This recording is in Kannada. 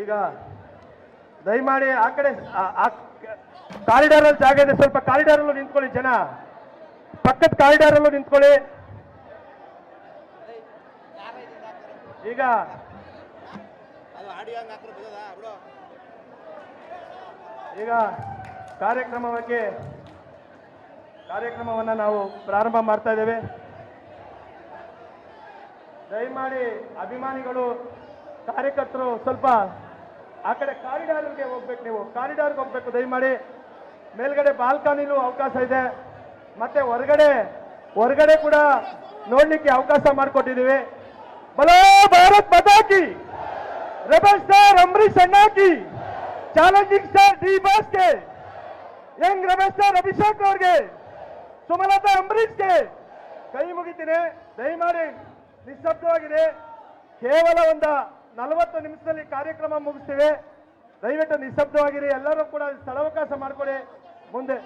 ಈಗ ದಯಮಾಡಿ ಆ ಕಡೆ ಕಾರಿಡಾರ್ ಅಲ್ಲಿ ಜಾಗ ಇದೆ, ಸ್ವಲ್ಪ ಕಾರಿಡಾರ್ ಅಲ್ಲೂ ನಿಂತ್ಕೊಳ್ಳಿ. ಜನ ಪಕ್ಕದ ಕಾರಿಡಾರ್ ಅಲ್ಲೂ ನಿಂತ್ಕೊಳ್ಳಿ. ಈಗ ಈಗ ಕಾರ್ಯಕ್ರಮವನ್ನು ನಾವು ಪ್ರಾರಂಭ ಮಾಡ್ತಾ ಇದ್ದೇವೆ. ದಯಮಾಡಿ ಅಭಿಮಾನಿಗಳು, ಕಾರ್ಯಕರ್ತರು ಸ್ವಲ್ಪ ಆ ಕಡೆ ಕಾರಿಡಾರ್ಗೆ ಹೋಗ್ಬೇಕು. ನೀವು ಕಾರಿಡಾರ್ಗೆ ಹೋಗ್ಬೇಕು. ದಯಮಾಡಿ ಮೇಲ್ಗಡೆ ಬಾಲ್ಕನಿಲೂ ಅವಕಾಶ ಇದೆ, ಮತ್ತೆ ಹೊರಗಡೆ ಕೂಡ ನೋಡ್ಲಿಕ್ಕೆ ಅವಕಾಶ ಮಾಡಿಕೊಟ್ಟಿದ್ದೀವಿ. ಬಲೋ ಭಾರತ್ ಮಾತಾ ಕಿ, ರೆಬಲ್ ಸ್ಟಾರ್ ಅಂಬರೀಶ್ ಅಣ್ಣ ಕಿ, ಚಾಲೆಂಜಿಂಗ್ ಸ್ಟಾರ್ ಡಿ ಬಾಸ್ ಗೆ, ಯಂಗ್ ರೆಬಲ್ ಸ್ಟಾರ್ ಅಭಿಷೇಕ್ ಅವ್ರಿಗೆ, ಸುಮಲತಾ ಅಂಬರೀಶ್ಗೆ ಕೈ ಮುಗಿತೀನಿ. ದಯಮಾಡಿ ನಿಶ್ಶಬ್ದವಾಗಿದೆ. ಕೇವಲ ಒಂದು 40 ನಿಮಿಷದಲ್ಲಿ ಕಾರ್ಯಕ್ರಮ ಮುಗಿಸ್ತೀವಿ. ದಯವಿಟ್ಟು ನಿಶ್ಶಬ್ದವಾಗಿರಿ. ಎಲ್ಲರೂ ಕೂಡ ಸ್ಥಳಾವಕಾಶ ಮಾಡಿಕೊಡಿ. ಮುಂದೆ